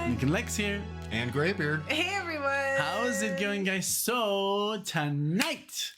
NicknLex here. And Greybeard. Hey everyone! How's it going, guys? So tonight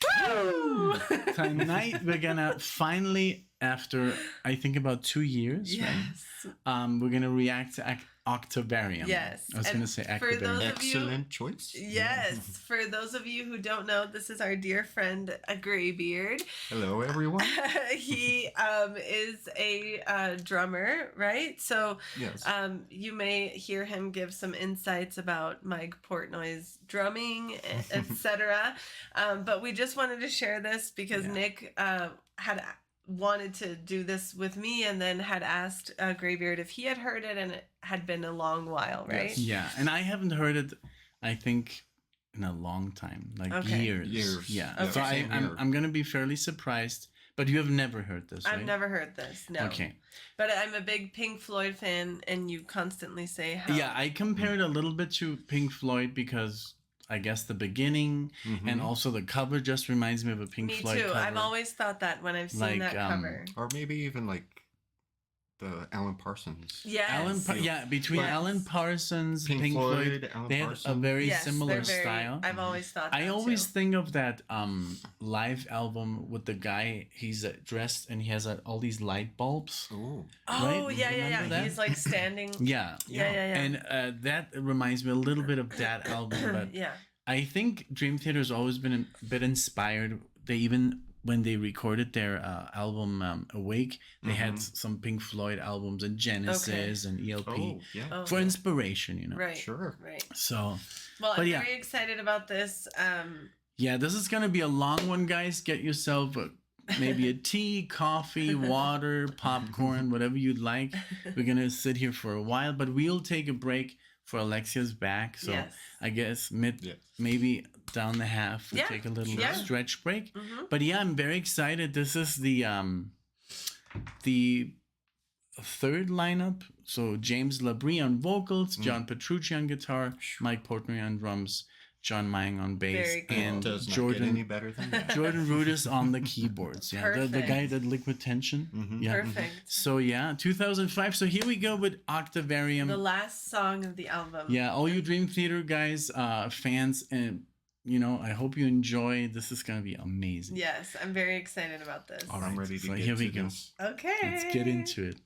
we're gonna finally, after I think about 2 years, right? We're gonna react to OCTAVARIUM. Yes. I was gonna say OCTAVARIUM. Excellent choice. Yes. For those of you who don't know, this is our dear friend, Greybeard. Hello, everyone. He is a drummer, right? So Yes. you may hear him give some insights about Mike Portnoy's drumming, etc. But we just wanted to share this because Nick had wanted to do this with me and then had asked Greybeard if he had heard it, and it had been a long while, right? Yes. Yeah, and I haven't heard it, I think, in a long time, like years. Yeah. Okay. So I'm gonna be fairly surprised. But you have never heard this, right? I've never heard this, no. Okay. But I'm a big Pink Floyd fan, and you constantly say how... Yeah, I compare it a little bit to Pink Floyd because I guess the beginning and also the cover just reminds me of a Pink Floyd cover. Me too. I've always thought that when I've seen that cover. Or maybe even like the Alan Parsons. Yes. Between Alan Parsons, Pink Floyd, Alan they had Parsons. a very similar they're style. I've always thought that I always too. think of that live album with the guy, he's dressed and he has all these light bulbs. Ooh. Oh, right? yeah. Remember that? He's like standing. Yeah. And that reminds me a little bit of that album. But I think Dream Theater has always been a bit inspired. They even, when they recorded their album Awake, they had some Pink Floyd albums and Genesis and ELP for inspiration, you know. Right. Sure. Right. So, well, I'm very excited about this. Yeah, this is going to be a long one, guys. Get yourself maybe a tea, coffee, water, popcorn, whatever you'd like. We're going to sit here for a while, but we'll take a break for Alexia's back. So I guess maybe down the half, we'll take a little stretch break. But yeah, I'm very excited. This is the third lineup. So James Labrie on vocals, John Petrucci on guitar, Mike Portnoy on drums, John Mayang on bass, and does not Jordan get any better than that. Jordan Rudess on the keyboards. Yeah, the guy that Liquid Tension. Yeah. Perfect. So yeah, 2005. So here we go with OCTAVARIUM. The last song of the album. Yeah, all you Dream Theater guys, fans, and you know, I hope you enjoy. This is gonna be amazing. Yes, I'm very excited about this. All right, I'm ready to get here we to go. this. Okay. Let's get into it.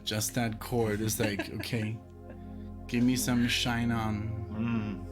Just that chord is like, okay, give me some Shine On.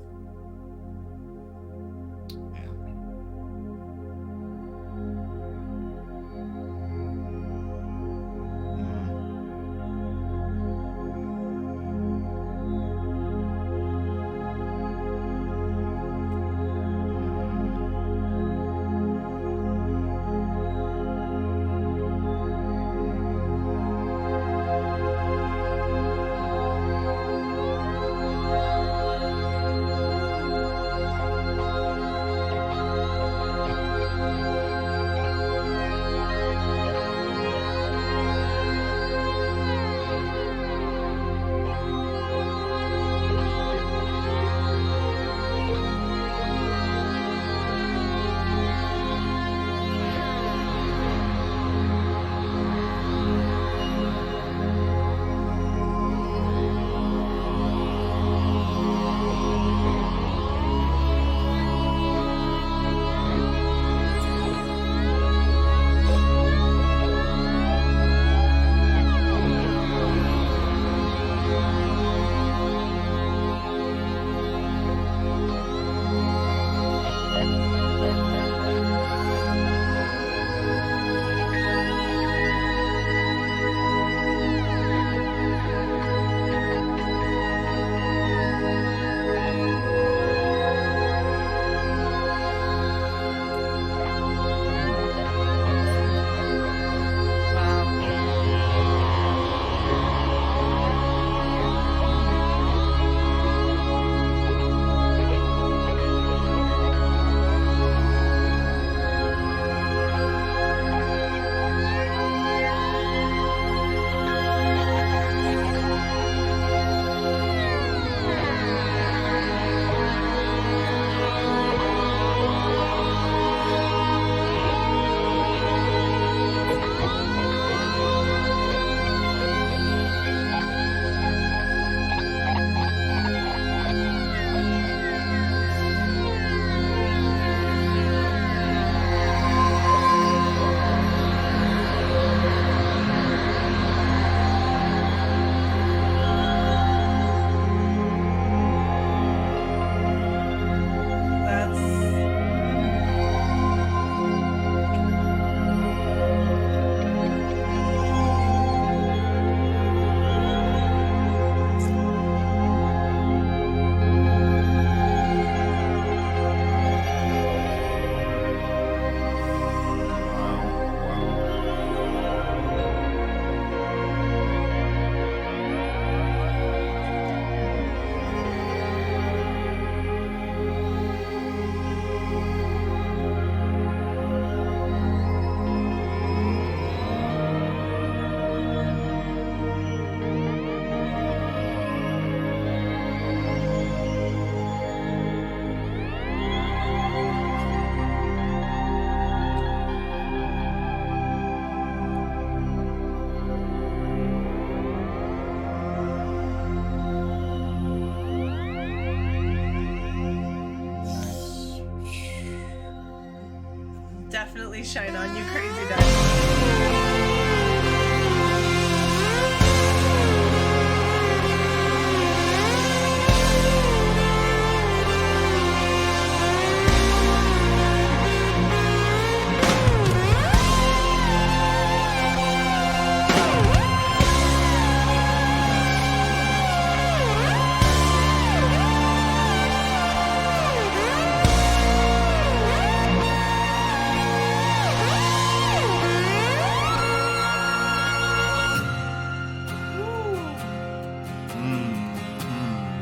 definitely shine on you, crazy dog.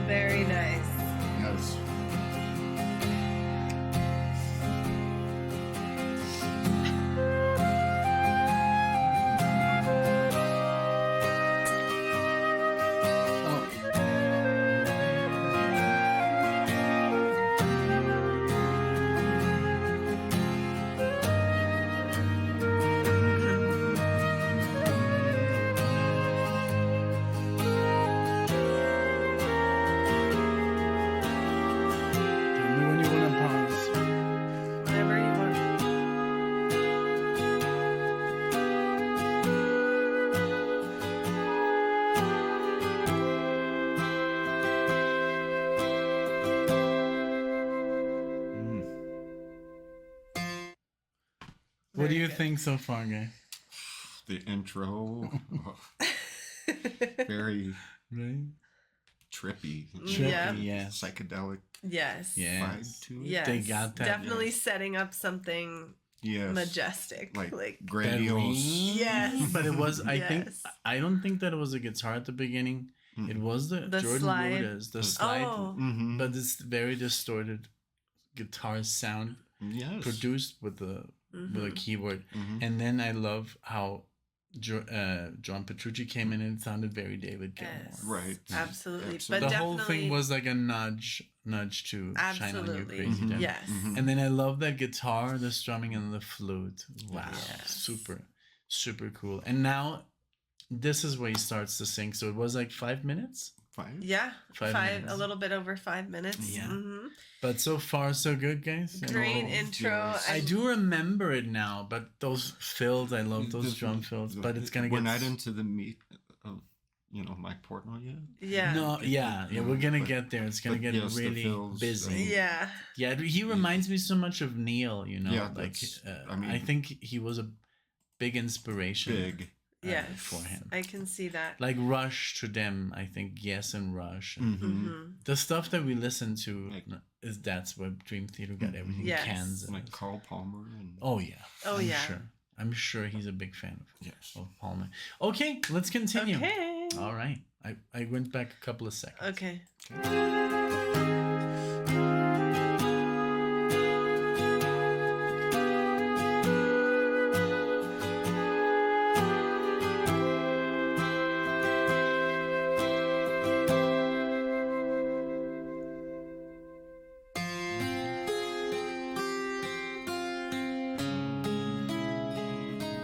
Very nice. Yes. Tell me when you want to pause. Whenever you want. Mm. What do Very you good. think so far, guys? The intro, very Right? trippy, Yeah. Yes. psychedelic Yes. Yes. vibe to it. Yes. They got that, Definitely yes. setting up something Yes. majestic. Like That grandiose. ring. Yes. But it was, I think, Yes. I don't think that it was a guitar at the beginning. It was the The Jordan slide. Rhodes, the slide. Oh. Mm-hmm. But this very distorted guitar sound yes. produced with a Mhm. keyboard. Mhm. And then I love how John Petrucci came in and it sounded very David Gilmour. Yes. Right. Absolutely. Absolutely. But The definitely, whole thing was like a nudge to shine on you, absolutely. crazy Mhm. Dad. Yes. Mhm. And then I love that guitar, the strumming, and the flute. Wow, Yes. super cool. And now this is where he starts to sing. So it was like 5 minutes, Fine. Yeah. 5 A minutes. little bit over 5 minutes. Yeah. Mhm. But so far so good, guys. Great Oh, intro. yes. I do remember it now, but those fills, I love those The- drum fills. the- But it's gonna We're get not into the meat of, Mike Portnoy yet. Yeah. no, yeah, we're gonna But- get there. It's gonna but get yes, the really fills, busy. Yeah. Yeah, he reminds me so much of Neil. Yeah, like that's- I I mean- think he was a big inspiration. Big. Yes. For him. I can see that. Like Rush to them, I think Yes and Rush. And Mm-hmm. Mhm. the stuff that we listen to Like- that's where Dream Theater got everything. Yes. Kansas. Like Carl Palmer and Oh yeah. Oh, I'm yeah. Sure. I'm sure he's a big fan yes. of Palmer. Okay, let's continue. Okay. All right. I went back a couple of seconds. Okay.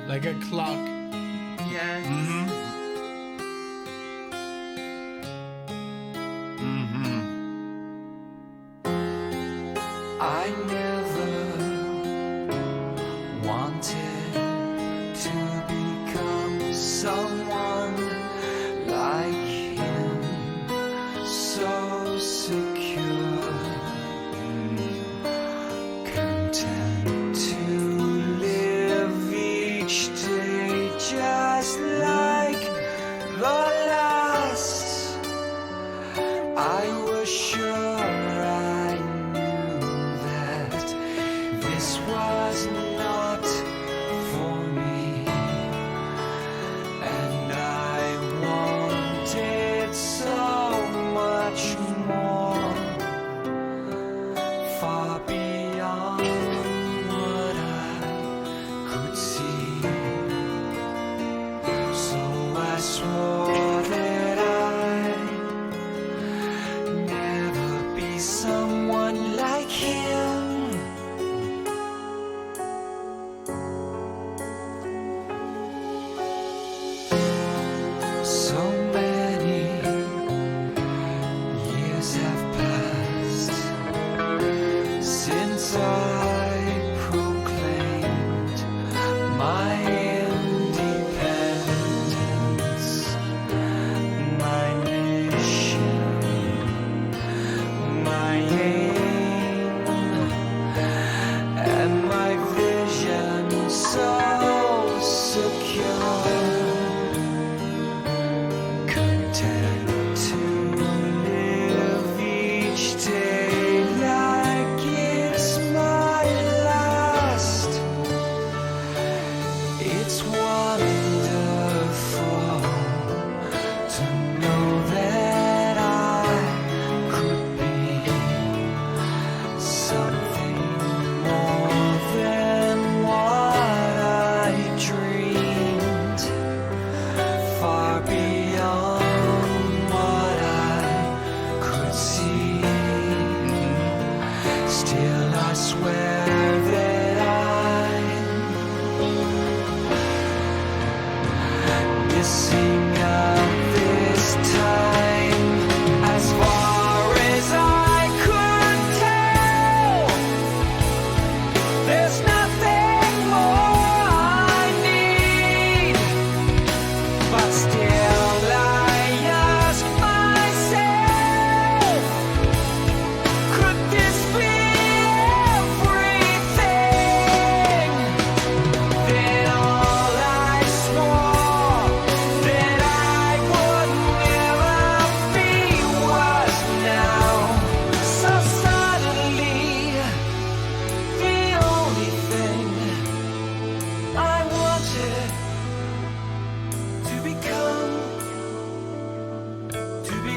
Like a clock. Yes. Mm-hmm. Mm-hmm. I never wanted to become someone like him, so secure, content to live each day just like the last. I was sure I knew that this was not for me, and I wanted so much more, far beyond what I could see. So I swore that I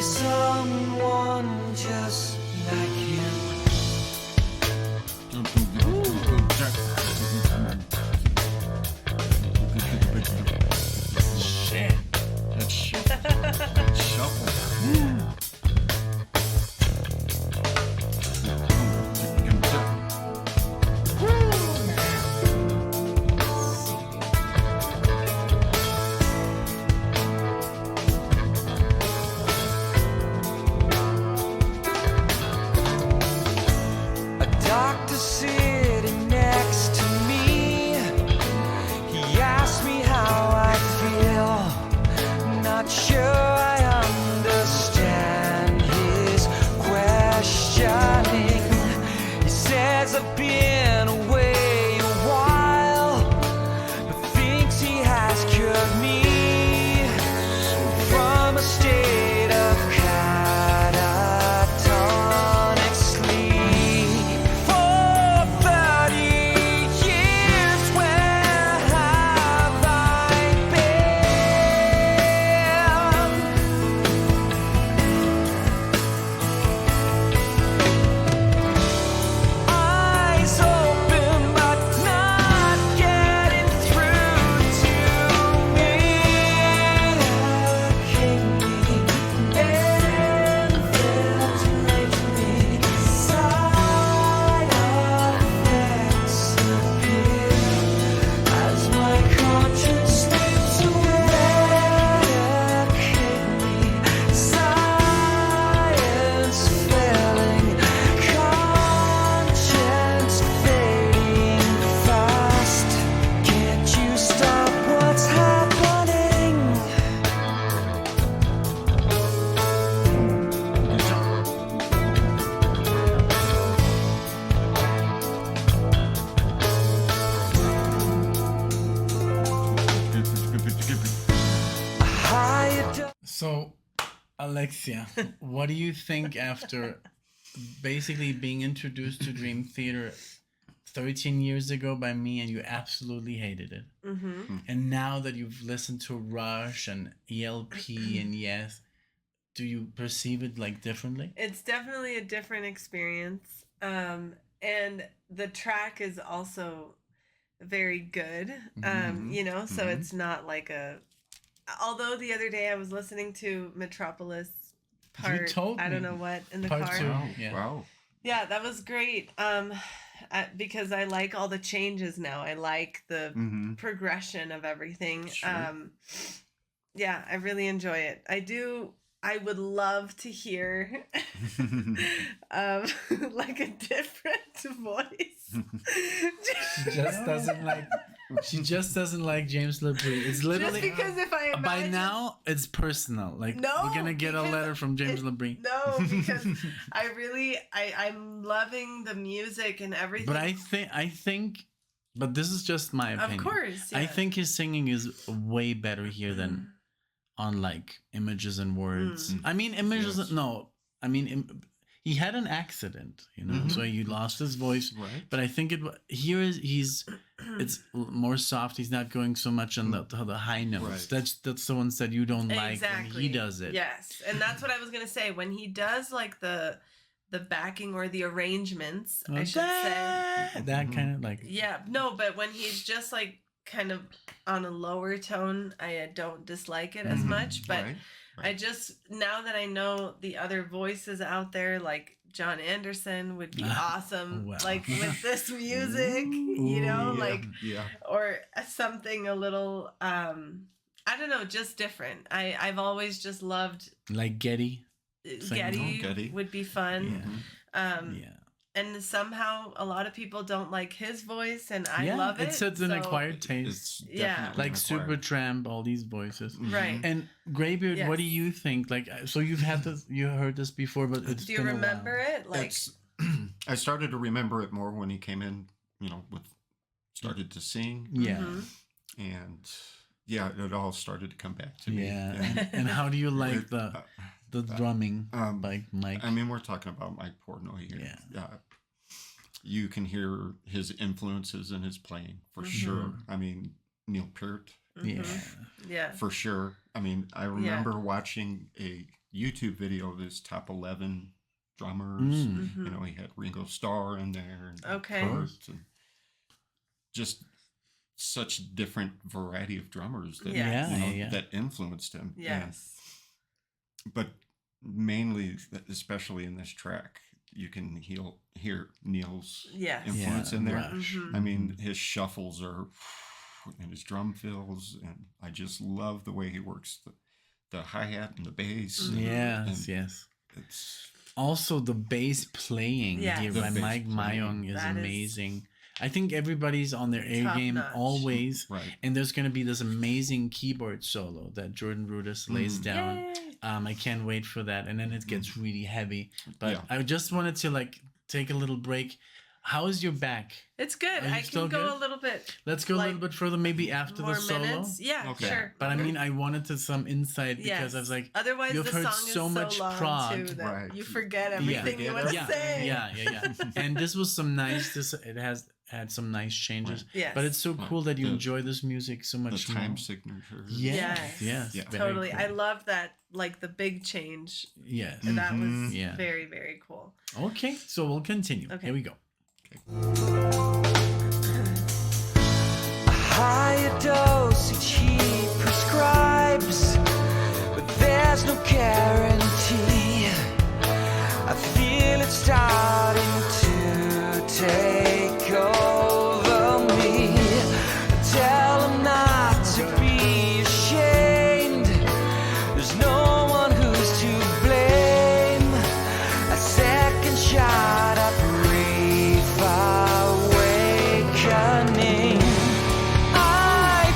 someone just like you. Shit. Shuffle. A doctor sitting next to me. He asked me how I feel. Not sure I understand his questioning. He says I've been away a while, but thinks he has cured me from a state of catatonic sleep. For 30 years, where have I been? Eyes open but not getting through to me. King me and filtrate me. Side effects appear as my conscience slips away. King me, science failing, conscience fading fast. Can't you stop what's happening? Higher So, Alexia, what do you think after basically being introduced to Dream Theater 13 years ago by me and you absolutely hated it? Mm-hmm. And now that you've listened to Rush and ELP and Yes, do you perceive it like differently? It's definitely a different experience. And the track is also very good. You know, so it's not like a. Although the other day I was listening to Metropolis part, told I don't me. know what, in the Part car. two. Wow. Yeah. Wow. Yeah, that was great. Because I like all the changes now. I like the Mm-hmm. progression of everything. Sure. Yeah, I really enjoy it. I would love to hear like a different voice. She just doesn't like. She just doesn't like James LeBrie. It's literally Just because if I by imagine, now it's personal. Like No, we're gonna get a because letter from James LeBrie. No, because I'm loving the music and everything. But I think, but this is just my opinion. of course, I yeah. think his singing is way better here than on like Images and Words. Mm. I mean, Images. Yes. No, I mean he had an accident, you know, Mhm. so he lost his voice. Right. But I think he's it's more soft. He's not going so much on the high notes. Right. That's the ones that you don't like when Exactly. he does it. Yes, and that's what I was gonna say. When he does like the backing or the arrangements, I should say. That kind of like Yeah, no, but when he's just like kind of on a lower tone, I don't dislike it as Mhm. much. But Right. I just, now that I know the other voices out there, like John Anderson would be awesome, well. like with this music, you know, Ooh, Yeah. like, Yeah. or something a little, I don't know, just different. I've always just loved like Getty. Getty, Getty. would be fun. Yeah. Mhm. Yeah. And somehow a lot of people don't like his voice, and I Yeah, love it. it's an so- acquired taste. It's Yeah. definitely Like an acquired- Supertramp, all these voices. Mhm. Right. And Greybeard, what do Yes. you think? Like, so you've had this, you heard this before, but it's Do you been a remember while. it? Like, It's, I started to remember it more when he came in, you know, started to sing, Yeah, Mhm. and yeah, it all started to come back to me. yeah. And how do you like It, the drumming, um, like Mike? I mean, we're talking about Mike Portnoy here. Yeah. You can hear his influences in his playing for sure. I mean, Neil Peart, yeah, Yeah. for sure. I mean, I remember watching a YouTube video of his top 11 drummers. Mm-hmm. You know, he had Ringo Starr in there. And Okay. Kurt, and just such different variety of drummers that, Yes. you know, Yeah. that influenced him. Yes. But mainly, especially in this track, you can hear Neil's Yes. influence in there. Rush. Mhm. I mean, his shuffles are, and his drum fills, and I just love the way he works the hi-hat and the bass. Mm-hmm. Yes, and yes. It's Also, the bass playing Yes. here The by bass Mike playing. Myung is That is amazing. I think everybody's on their A top game notch. always. right. And there's going to be this amazing keyboard solo that Jordan Rudess lays down. Yay. I can't wait for that. And then it gets really heavy. But Yeah. I just wanted to like take a little break. How is your back? It's good. Are you I still can go good? a little bit Let's go a Like, little bit further, maybe after more the solo. minutes. Yeah, Okay. sure. But I mean, I wanted to some insight because I was like, otherwise you've the heard song is so much long prog. too that Right. you forget everything you want to yeah, say. yeah. And this was some nice. It has had some nice changes. Yes. But it's so Right. cool that you The- enjoy this music so The much time more. signature. Yes, yes, Yeah. very Totally. cool. I love that, like the big change. Yes. That was Mhm. Yeah. very, very cool. Okay, so we'll continue. Okay. Here we go. A higher dosage he prescribes, but there's no guarantee. I feel it starting to take over me. Tell him not to be ashamed. There's no one who's to blame. A second shot, a brief awakening. I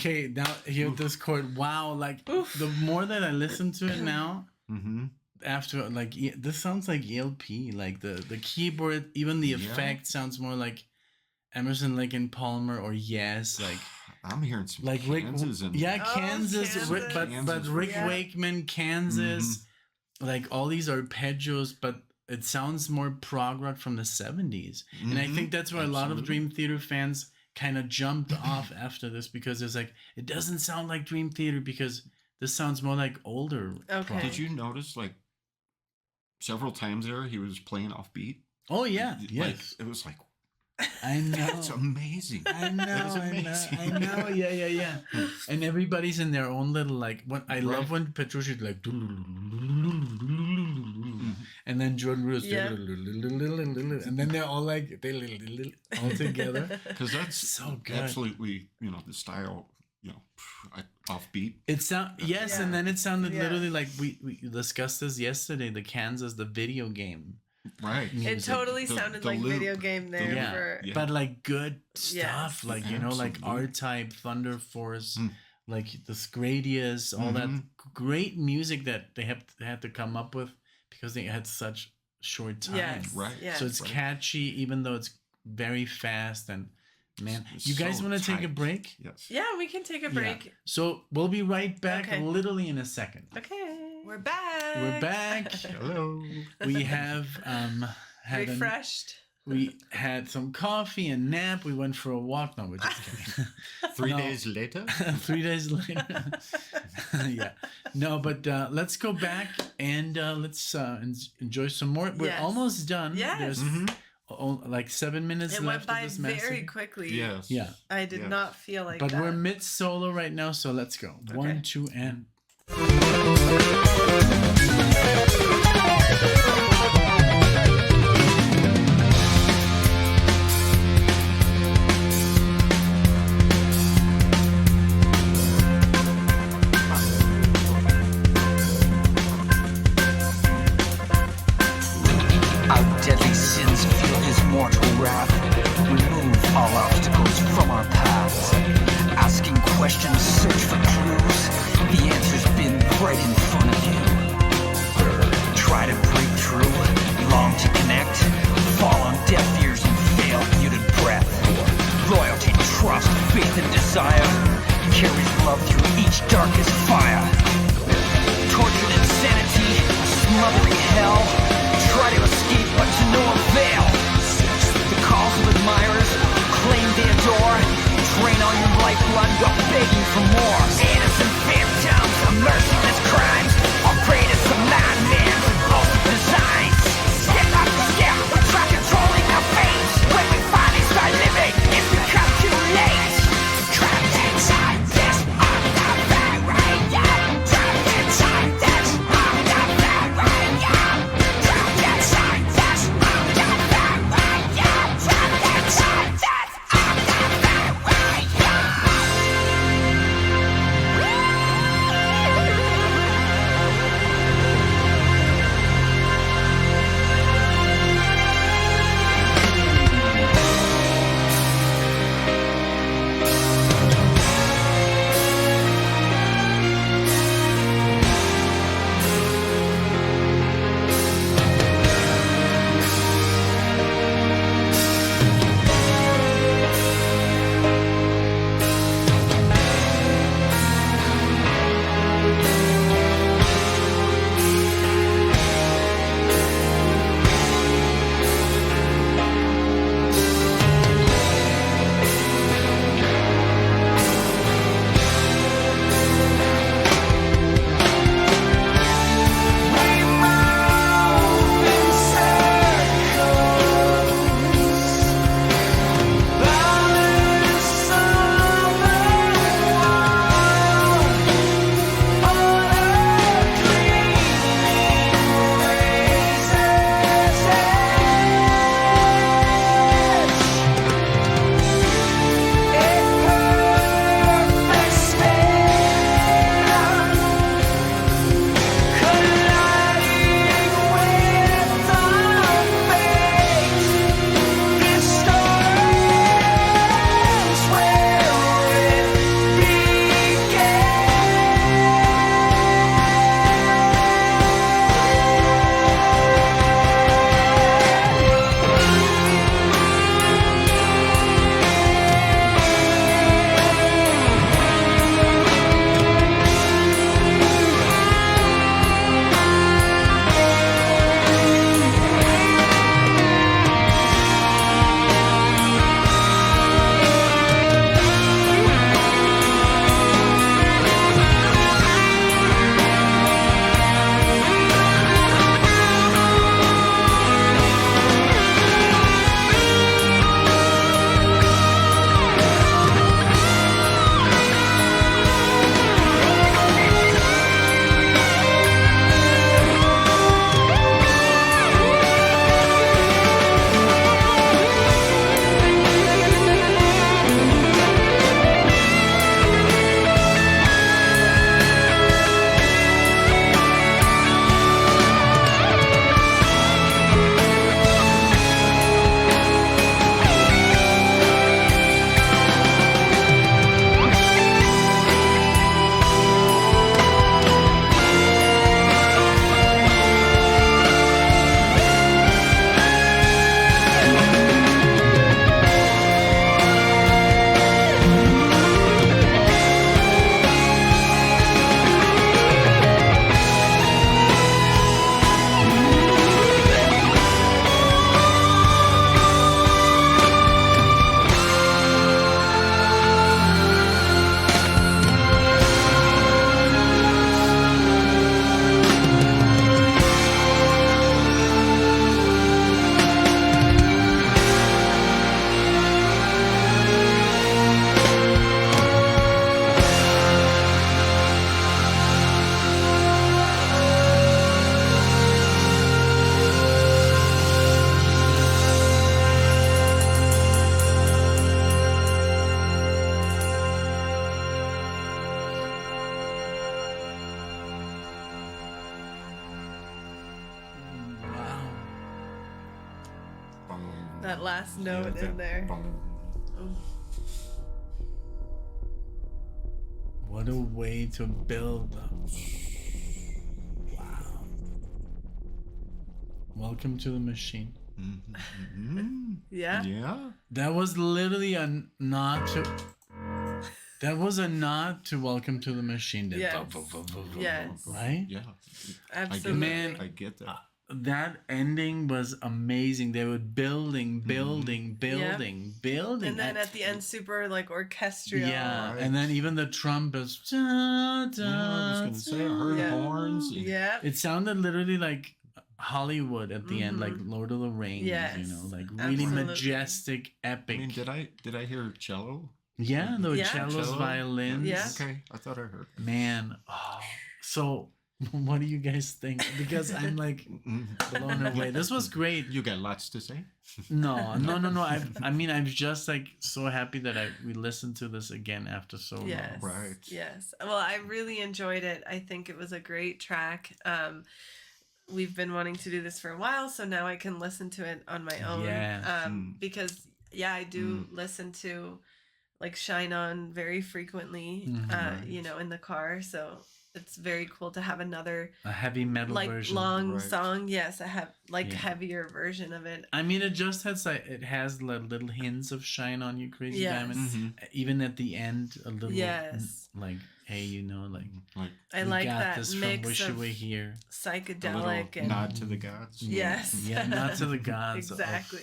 Okay, now hear this chord. Wow, like the more that I listen to it now, after like this sounds like ELP. Like the keyboard, even the effect sounds more like Emerson, Lake and Palmer, or Yes. Like I'm hearing some like Kansas Rick, and Kansas, Kansas. but Rick Yeah. Wakeman, Kansas, like all these arpeggios, but it sounds more prog rock from the 70s. And I think that's where a lot of Dream Theater fans kind of jumped off after this, because it's like, it doesn't sound like Dream Theater because this sounds more like older prog. Did you notice, like, several times there he was playing off beat? Oh yeah, Like, yes. it was like, I know. that's amazing. I know, That is amazing. I know, yeah. And everybody's in their own little, like, what I love when Petrucci's like, and then Jordan Rudess, and then they're all like, all together. Because that's So good. absolutely, the style, offbeat. It yes, and then it sounded Yeah. literally like we discussed this yesterday. The Kansas, the video game, Right. It music. totally sounded the like loop, video game there. Yeah. For, Yeah. but like good Yes. stuff, like like Absolutely. R-Type, Thunder Force, like the Gradius, all that great music that they had to come up with because they had such short time. Yes. Right. Yes. So it's catchy, even though it's very fast. And man, It's you guys so want to take a tight. break? Yes. Yeah, we can take a break. Yeah. So we'll be right back, Okay. literally in a second. Okay. We're back. We're back. Hello. We have had Refreshed. we had some coffee and nap. We went for a walk. No, we're just kidding. 3 No. days later. 3 days later. Yeah. No, but let's go back and let's enjoy some more. We're Yes. almost done. Yes. There's like 7 minutes It left went by of this very massive. quickly. Yes. Yeah. I did Yes. not feel like But that. we're mid solo right now, so let's go. 1, 2, and. Our deadly sins feel his mortal wrath. Remove all obstacles from our paths. Asking questions, search for clues. The answer's been right in front of you. Try to break through, long to connect. Fall on deaf ears and fail muted breath. Loyalty, trust, faith, and desire carries love through each darkest fire. Tortured insanity, a smothering hell. Try to escape, but to no avail. The calls of admirers claim they adore. Drain all your lifeblood while begging for more. Innocent phantoms of merciless crimes. All prey to some madman's impulsive designs. Step up, step, try controlling our fate. When we finally start living, it's become too late. Trapped inside this Octavarium. Trapped inside this Octavarium. Trapped inside this Octavarium. Trapped inside this Octavarium. That last note in there. Ooh. What a way to build them. Wow. Welcome to the machine. Yeah. Yeah. That was literally a nod to. That was a nod to Welcome to the Machine. That Yes. Yes. Right? Yeah. Absolutely. Man, I get that. That ending was amazing. They were building. And then I- at the end, super like orchestral. yeah, Right. and then even the trumpets. Yeah, I was gonna say, I heard Yeah. horns. Yeah. It sounded literally like Hollywood at the end, like Lord of the Rings. Yes, You know, like really absolutely. majestic, epic. I mean, did I hear cello? Yeah, the Yeah. cellos, Cello? violins. Yeah. Okay, I thought I heard. Man, so what do you guys think? Because I'm like blown away. This was great. You got lots to say. No. I'm just like so happy that we listened to this again after so long. Yes. Right. Yes. Well, I really enjoyed it. I think it was a great track. We've been wanting to do this for a while, so now I can listen to it on my own. Yes. Because I do listen to like Shine On very frequently, you know, in the car. So it's very cool to have another A heavy metal like version. long Right. song. Yes, I have like Yeah. heavier version of it. I mean, it just has like it has little hints of Shine On You Crazy Yes. Diamond. Even at the end, a little Yes. like, hey, you know, like Like I we like got that this mix from Wish You of Were Here. a psychedelic little and nod to the gods. yes, Yeah, not to the gods exactly.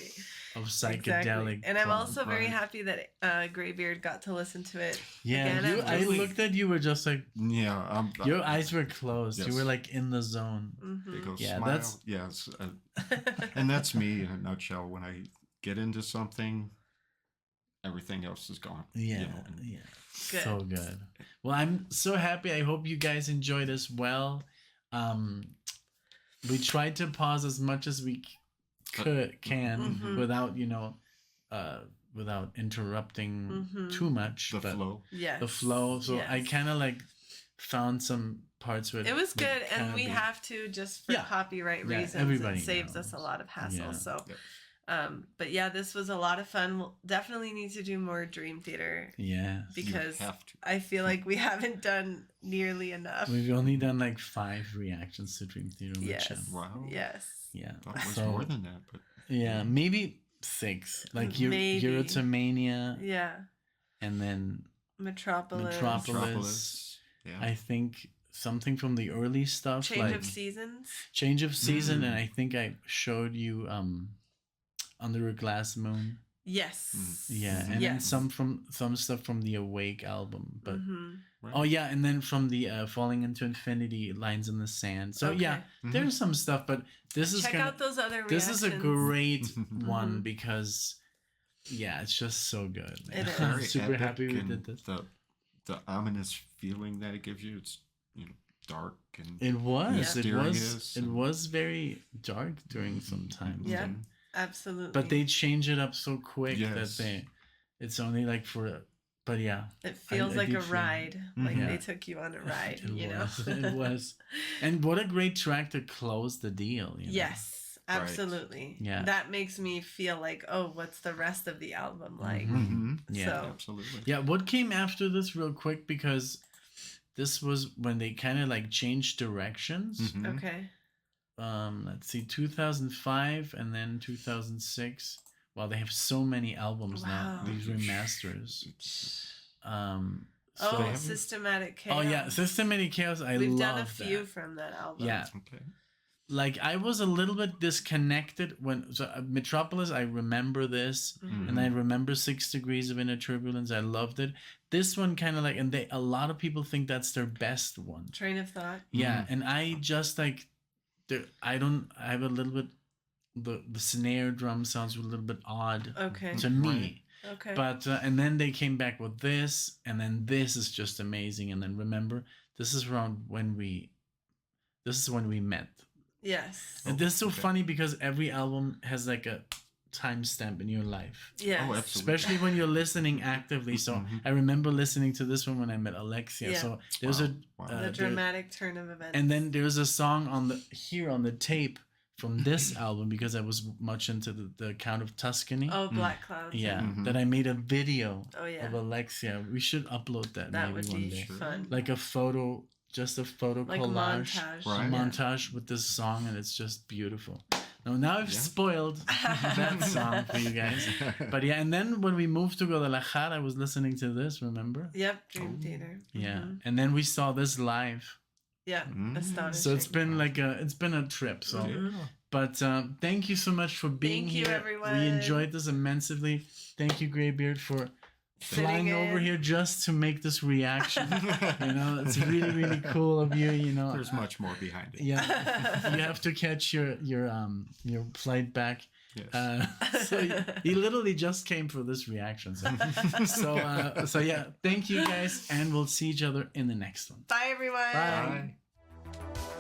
of Exactly. psychedelic. And I'm fun. also very right. happy that Greybeard got to listen to it. Yeah, again I after we- looked at you, were just like Yeah. your eyes were closed. You Yes. were like in the zone. Big old Yeah, smile. that's- Yes. And that's me in a nutshell. When I get into something, everything else is gone. Yeah, You know, and yeah. Good. So good. Well, I'm so happy. I hope you guys enjoyed as well. We tried to pause as much as we can without, without interrupting too much. the but flow. Yes. the flow. So I Yes. kind of like found some parts where It was would good, and kinda we be- have to just for Yeah. copyright Yeah, reasons. everybody It saves knows. us a lot of hassle. Yeah. So, Yep. but yeah, this was a lot of fun. We'll definitely need to do more Dream Theater Yeah. because have to. I feel like we haven't done nearly enough. We've only done like 5 reactions to Dream Theater on the Yes. channel. Wow. Yes. Yeah. Thought it was So, more than that, but yeah, maybe 6. Like Maybe. Eurotomania Yeah. and then Metropolis. Metropolis. Yeah. I think something from the early stuff Change like of Seasons. Change of Season, and I think I showed you Under a Glass Moon. Yes. Yeah, and then yes. some stuff from the Awake album, but Right. oh yeah, and then from the Falling into Infinity, Lines in the Sand. So yeah, Okay. there's some stuff, but this is Check gonna, out those other this reactions. is a great one because yeah, it's just so good. It is. I'm Very super epic, happy we and did this. The ominous feeling that it gives you. It's dark and It was. mysterious It and- was very dark during some times. Yeah. and- Absolutely. But they change it up so quick Yes. that it's only like but yeah. It feels I like do a feel- ride. Like Yeah. they took you on a ride, It you know? was. It was. And what a great track to close the deal. You know? Yes, Right. absolutely. Yeah. That makes me feel like, oh, what's the rest of the album like? Yeah. So, Absolutely. Yeah, what came after this real quick, because this was when they kind of like changed directions. Mhm. okay. Let's see, 2005 and then 2006. Wow, they have so many albums now, Wow. these remasters. So Oh, they have- Systematic Chaos. oh yeah, Systematic Chaos. I We've love done a few that. from that album. Yeah, Okay. like I was a little bit disconnected when Metropolis. I remember this, and I remember 6 Degrees of Inner Turbulence. I loved it. This one kind of like, and a lot of people think that's their best one. Train of Thought. Yeah, and I just like, I have a little bit. The snare drum sounds a little bit odd Okay. to me. Okay. But and then they came back with this, and then this is just amazing. And then remember, this is when we met. yes. And this is so okay. funny because every album has like a timestamp in your life, Yes. Oh, absolutely. especially when you're listening actively. So I remember listening to this one when I met Alexia. Yeah. So there's Wow. a Wow. The there- dramatic turn of events. and then there's a song on the tape from this album because I was much into the Count of Tuscany. Oh, Black Clouds. Yeah, Mhm. that I made a video Oh, yeah. of Alexia. We should upload that, That maybe would one be day. fun. Like a photo, just a photo Like collage, montage. Right. a montage with this song, and it's just beautiful. Now I've Yeah. spoiled that song for you guys. But yeah, and then when we moved to Guadalajara, I was listening to this, remember? Yep, Dream Theater. Yeah. Mhm. And then we saw this live. Yeah, Mm. astonishing. So it's been it's been a trip. So Mhm. but thank you so much for being Thank you, here. everyone. We enjoyed this immensely. Thank you, Greybeard, for flying Sitting over in. here just to make this reaction. You know, it's really, really cool of you. You know, There's much more behind it. Yeah, you have to catch your flight back. Yes. So he literally just came for this reaction. So yeah, thank you guys, and we'll see each other in the next one. Bye, everyone. Bye. Bye.